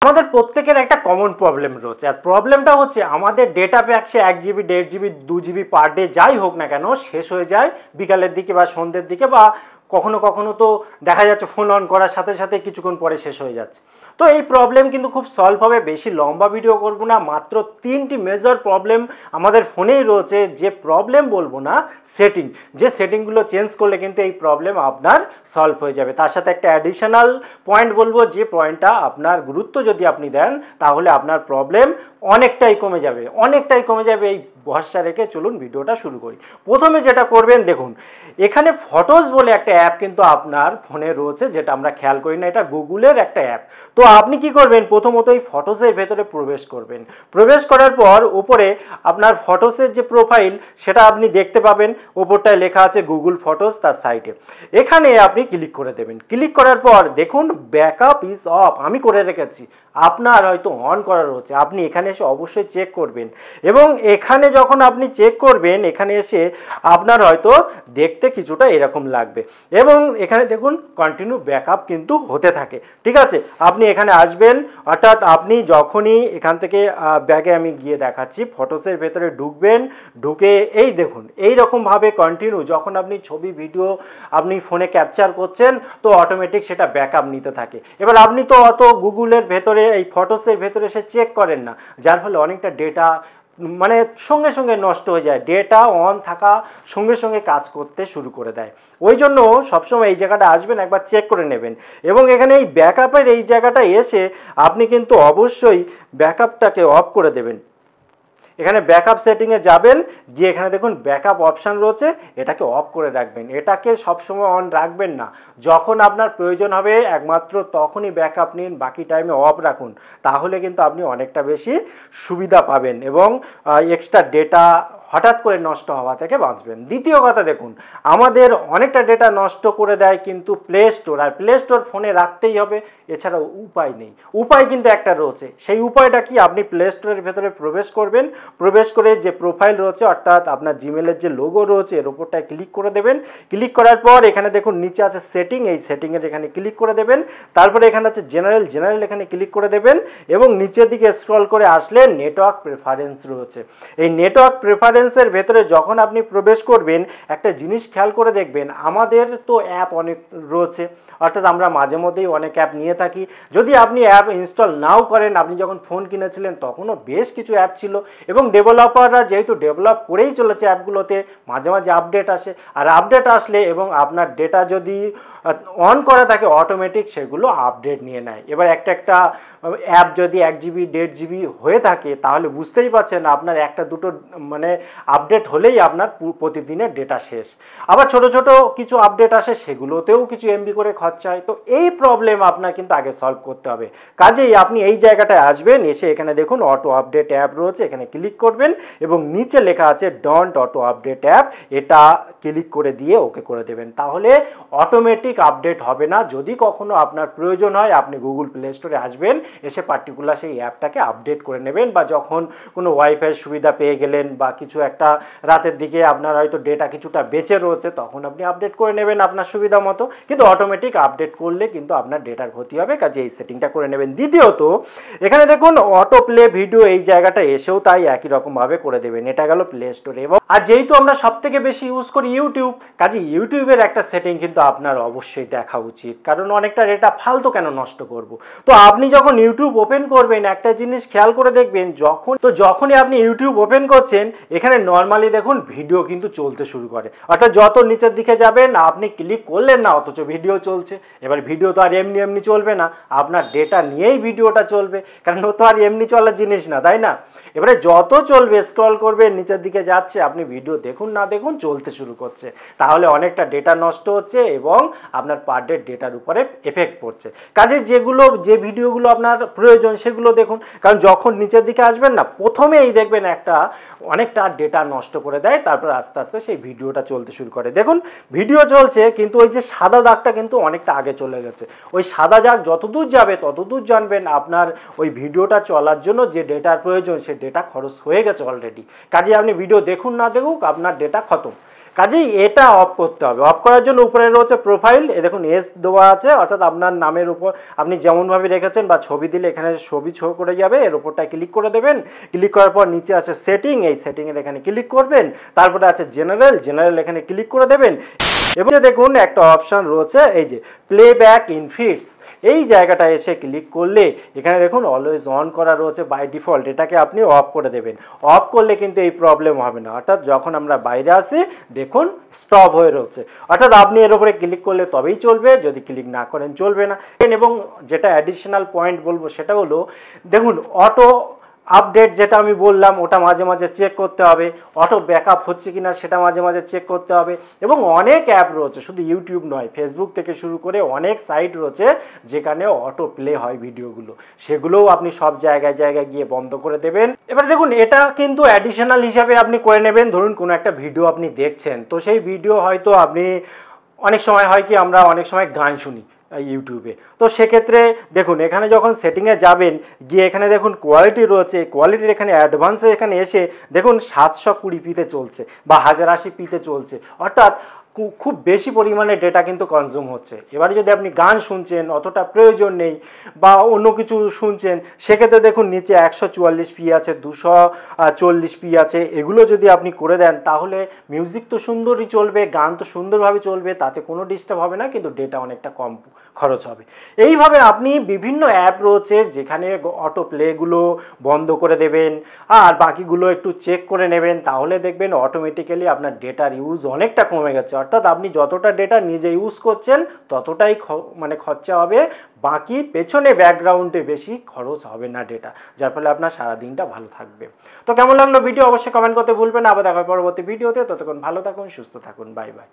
আমাদের প্রত্যেকের একটা কমন প্রবলেম রয়েছে, আর প্রবলেমটা হচ্ছে আমাদের ডেটা প্যাক সে 1 GB 1.5 GB 2 GB per day যাই হোক না কেন শেষ হয়ে যায় বিকালের দিকে বা সন্ধ্যের দিকে, বা কখনো কখনো তো দেখা যাচ্ছে ফোন অন করার সাথে সাথে কিছুক্ষণ পরে শেষ হয়ে যাচ্ছে। তো এই প্রবলেম কিন্তু খুব সলভ হবে, বেশি লম্বা ভিডিও করব না, মাত্র 3টি মেজর প্রবলেম আমাদের ফোনেই রয়েছে। যে প্রবলেম বলবো না, সেটিং, যে সেটিংগুলো চেঞ্জ করলে কিন্তু এই প্রবলেম আপনার সলভ হয়ে যাবে। তার সাথে একটা অ্যাডিশনাল পয়েন্ট বলবো, যে পয়েন্টটা আপনার গুরুত্ব যদি আপনি দেন তাহলে আপনার প্রবলেম অনেকটাই কমে যাবে, অনেকটাই কমে যাবে। এই ভরসা রেখে চলুন ভিডিওটা শুরু করি। প্রথমে যেটা করবেন, দেখুন এখানে ফটোস বলে একটা অ্যাপ কিন্তু আপনার ফোনে রয়েছে, যেটা আমরা খেয়াল করি না, এটা গুগলের একটা অ্যাপ। তো আপনি কি করবেন, প্রথমত এই ফটোসের ভেতরে প্রবেশ করবেন। প্রবেশ করার পর উপরে আপনার ফটোসের যে প্রোফাইল সেটা আপনি দেখতে পাবেন, ওপরটায় লেখা আছে গুগল ফটোস, তার সাইডে এখানে আপনি ক্লিক করে দেবেন। ক্লিক করার পর দেখুন ব্যাকআপ ইজ অফ আমি করে রেখেছি, আপনার হয়তো অন করা রয়েছে, আপনি এখানে এসে অবশ্যই চেক করবেন। এবং এখানে যখন আপনি চেক করবেন, এখানে এসে আপনার হয়তো দেখতে কিছুটা এরকম লাগবে, এবং এখানে দেখুন কন্টিনিউ ব্যাকআপ কিন্তু হতে থাকে। ঠিক আছে, আপনি এখানে আসবেন, অর্থাৎ আপনি যখনই এখান থেকে ব্যাগে আমি গিয়ে দেখাচ্ছি, ফটোসের ভেতরে ঢুকবেন, ঢুকে এই দেখুন এইরকমভাবে কন্টিনিউ যখন আপনি ছবি ভিডিও আপনি ফোনে ক্যাপচার করছেন তো অটোমেটিক সেটা ব্যাকআপ নিতে থাকে। এবার আপনি তো অত গুগলের ভেতরে এই ফটোসের ভেতরে সে চেক করেন না, যার ফলে অনেকটা ডেটা মানে সঙ্গে সঙ্গে নষ্ট হয়ে যায়, ডেটা অন থাকা সঙ্গে সঙ্গে কাজ করতে শুরু করে দেয়। ওই জন্য সবসময় এই জায়গাটা আসবেন, একবার চেক করে নেবেন। এবং এখানে এই ব্যাকআপের এই জায়গাটা এসে আপনি কিন্তু অবশ্যই ব্যাকআপটাকে অফ করে দেবেন। এখানে ব্যাকআপ সেটিংয়ে যাবেন, গিয়ে এখানে দেখুন ব্যাকআপ অপশান রয়েছে, এটাকে অফ করে রাখবেন। এটাকে সবসময় অন রাখবেন না, যখন আপনার প্রয়োজন হবে একমাত্র তখনই ব্যাকআপ নিন, বাকি টাইমে অফ রাখুন। তাহলে কিন্তু আপনি অনেকটা বেশি সুবিধা পাবেন এবং এক্সট্রা ডেটা হঠাৎ করে নষ্ট হওয়া থেকে বাঁচবেন। দ্বিতীয় কথা, দেখুন আমাদের অনেকটা ডেটা নষ্ট করে দেয় কিন্তু প্লে স্টোর, আর প্লে স্টোর ফোনে রাখতেই হবে, এছাড়া উপায় নেই। উপায় কিন্তু একটা রয়েছে, সেই উপায়টা কি, আপনি প্লে স্টোরের ভেতরে প্রবেশ করবেন, প্রবেশ করে যে প্রোফাইল রয়েছে অর্থাৎ আপনার জিমেলের যে লোগো রয়েছে এর ওপরটায় ক্লিক করে দেবেন। ক্লিক করার পর এখানে দেখুন নিচে আছে সেটিং, এই সেটিংয়ের এখানে ক্লিক করে দেবেন। তারপরে এখানে আছে জেনারেল, জেনারেল এখানে ক্লিক করে দেবেন এবং নিচের দিকে স্ক্রল করে আসলে নেটওয়ার্ক প্রেফারেন্স রয়েছে। এই নেটওয়ার্ক প্রেফারেন্সের ভেতরে যখন আপনি প্রবেশ করবেন, একটা জিনিস খেয়াল করে দেখবেন, আমাদের তো অ্যাপ অনেক রয়েছে, অর্থাৎ আমরা মাঝে মধ্যেই অনেক অ্যাপ নিয়ে থাকি। যদি আপনি অ্যাপ ইনস্টল নাও করেন, আপনি যখন ফোন কিনেছিলেন তখনও বেশ কিছু অ্যাপ ছিল, এবং ডেভেলপাররা যেহেতু ডেভেলপ করেই চলেছে অ্যাপগুলোতে, মাঝে মাঝে আপডেট আসে, আর আপডেট আসলে এবং আপনার ডেটা যদি অন করা থাকে অটোমেটিক সেগুলো আপডেট নিয়ে নেয়। এবার একটা একটা অ্যাপ যদি 1 জিবি 1.5 জিবি হয়ে থাকে তাহলে বুঝতেই পারছেন আপনার একটা দুটো মানে আপডেট হলেই আপনার প্রতিদিনের ডেটা শেষ। আবার ছোট ছোট কিছু আপডেট আসে, সেগুলোতেও কিছু এমবি করে খরচা হয়। তো এই প্রবলেম আপনার কিন্তু আগে সলভ করতে হবে। কাজেই আপনি এই জায়গাটায় আসবেন, এসে এখানে দেখুন অটো আপডেট অ্যাপ রয়েছে, এখানে ক্লিক করবেন এবং নিচে লেখা আছে ডন্ট অটো আপডেট অ্যাপ, এটা ক্লিক করে দিয়ে ওকে করে দেবেন। তাহলে অটোমেটিক আপডেট হবে না। যদি কখনো আপনার প্রয়োজন হয় আপনি গুগল প্লে স্টোরে আসবেন, এসে পার্টিকুলার সেই অ্যাপটাকে আপডেট করে নেবেন, বা যখন কোনো ওয়াইফাই সুবিধা পেয়ে গেলেন বা কিছু একটা রাতের দিকে আপনার হয়তো ডেটা কিছুটা বেঁচে রয়েছে তখন আপনি আপডেট করে নেবেন আপনার সুবিধা মতো। কিন্তু অটোমেটিক আপডেট করলে কিন্তু আপনার ডেটার ক্ষতি হবে, কাজে এই সেটিংটা করে নেবেন। দ্বিতীয়ত এখানে দেখুন অটো প্লে ভিডিও, এই জায়গাটা এসেও তাই একই রকমভাবে করে দেবেন। এটা গেল প্লে স্টোরে। এবং আর যেহেতু আমরা সব থেকে বেশি ইউজ করি ইউটিউব, কাজে ইউটিউবের একটা সেটিং কিন্তু আপনার অবশ্যই দেখা উচিত, কারণ অনেকটা ডেটা ফালতু কেন নষ্ট করব। তো আপনি যখন ইউটিউব ওপেন করবেন একটা জিনিস খেয়াল করে দেখবেন, যখনই আপনি ইউটিউব ওপেন করছেন এখানে নর্মালি দেখুন ভিডিও কিন্তু চলতে শুরু করে, অর্থাৎ যত নিচের দিকে যাবেন আপনি ক্লিক করলেন না অথচ ভিডিও চলছে। এবার ভিডিও তো আর এমনি এমনি চলবে না, আপনার ডেটা নিয়েই ভিডিওটা চলবে, কারণ ও তো আর এমনি চলার জিনিস না, তাই না? এবারে যত চলবে স্ক্রল করবেন নিচের দিকে যাচ্ছে, আপনি ভিডিও দেখুন না দেখুন চলতে শুরু করছে, তাহলে অনেকটা ডেটা নষ্ট হচ্ছে এবং আপনার পার ডে ডেটার উপরে এফেক্ট পড়ছে। কাজে যে ভিডিওগুলো আপনার প্রয়োজন সেগুলো দেখুন, কারণ যখন নিচের দিকে আসবেন না প্রথমেই দেখবেন অনেকটা ডেটা নষ্ট করে দেয়, তারপর আস্তে আস্তে সেই ভিডিওটা চলতে শুরু করে। দেখুন ভিডিও চলছে কিন্তু ওই যে সাদা দাগটা কিন্তু অনেকটা আগে চলে গেছে। ওই সাদা দাগ যতদূর যাবে ততদূর জানবেন আপনার ওই ভিডিওটা চলার জন্য যে ডেটার প্রয়োজন সে ডেটা খরচ হয়ে গেছে অলরেডি। কাজে আপনি ভিডিও দেখুন না দেখুক আপনার ডেটা খতম। কাজেই এটা অফ করতে হবে। অফ করার জন্য উপরে রয়েছে প্রোফাইল, এ দেখুন এস দেওয়া আছে, অর্থাৎ আপনার নামের উপর আপনি যেমনভাবে রেখেছেন বা ছবি দিলে এখানে ছবি শো করে যাবে, এর উপরটায় ক্লিক করে দেবেন। ক্লিক করার পর নিচে আছে সেটিং, এই সেটিংয়ের এখানে ক্লিক করবেন। তারপরে আছে জেনারেল এখানে ক্লিক করে দেবেন। এবং দেখুন একটা অপশান রয়েছে এই যে প্লেব্যাক ইন ফিডস, এই জায়গাটা এসে ক্লিক করলে এখানে দেখুন অলওয়েজ অন করা রয়েছে বাই ডিফল্ট, এটাকে আপনি অফ করে দেবেন। অফ করলে কিন্তু এই প্রবলেম হবে না, অর্থাৎ যখন আমরা বাইরে আসি দেখুন স্টপ হয়ে রয়েছে, অর্থাৎ আপনি এর উপরে ক্লিক করলে তবেই চলবে, যদি ক্লিক না করেন চলবে না। এবং যেটা অ্যাডিশনাল পয়েন্ট বলবো সেটা হলো দেখুন অটো আপডেট, যেটা আমি বললাম ওটা মাঝে মাঝে চেক করতে হবে, অটো ব্যাকআপ হচ্ছে কিনা সেটা মাঝে মাঝে চেক করতে হবে। এবং অনেক অ্যাপ রয়েছে, শুধু ইউটিউব নয়, ফেসবুক থেকে শুরু করে অনেক সাইট রয়েছে যেখানে অটো প্লে হয় ভিডিওগুলো, সেগুলোও আপনি সব জায়গায় জায়গায় গিয়ে বন্ধ করে দেবেন। এবার দেখুন এটা কিন্তু অ্যাডিশনাল হিসাবে আপনি করে নেবেন। ধরুন কোনো একটা ভিডিও আপনি দেখছেন, তো সেই ভিডিও হয়তো আপনি অনেক সময় হয় কি আমরা অনেক সময় গান শুনি ইউটিউবে, তো সেক্ষেত্রে দেখুন এখানে যখন সেটিংয়ে যাবেন গিয়ে এখানে দেখুন কোয়ালিটি রয়েছে, কোয়ালিটির এখানে অ্যাডভান্সে এখানে এসে দেখুন 720p-তে চলছে বা 1080p-তে চলছে, অর্থাৎ খুব বেশি পরিমাণে ডেটা কিন্তু কনজিউম হচ্ছে। এবারে যদি আপনি গান শুনছেন অতটা প্রয়োজন নেই বা অন্য কিছু শুনছেন, সেক্ষেত্রে দেখুন নিচে 144p আছে, 240p আছে, এগুলো যদি আপনি করে দেন তাহলে মিউজিক তো সুন্দরই চলবে, গান তো সুন্দরভাবে চলবে, তাতে কোনো ডিস্টার্ব হবে না, কিন্তু ডেটা অনেকটা কম খরচ হবে। এইভাবে আপনি বিভিন্ন অ্যাপ রয়েছে যেখানে অটো প্লেগুলো বন্ধ করে দেবেন আর বাকিগুলো একটু চেক করে নেবেন, তাহলে দেখবেন অটোমেটিক্যালি আপনার ডেটার ইউজ অনেকটা কমে গেছে। অর্থাৎ আপনি যতটা ডেটা নিজে ইউজ করছেন ততটাই মানে খরচা হবে, বাকি পেছনে ব্যাকগ্রাউন্ডে বেশি খরচ হবে না ডেটা, যার ফলে আপনার সারাদিনটা ভালো থাকবে। তো কেমন লাগলো ভিডিও অবশ্যই কমেন্ট করতে ভুলবেন না। আবার দেখা হবে পরবর্তী ভিডিওতে, ততক্ষণ ভালো থাকুন, সুস্থ থাকুন, বাই বাই।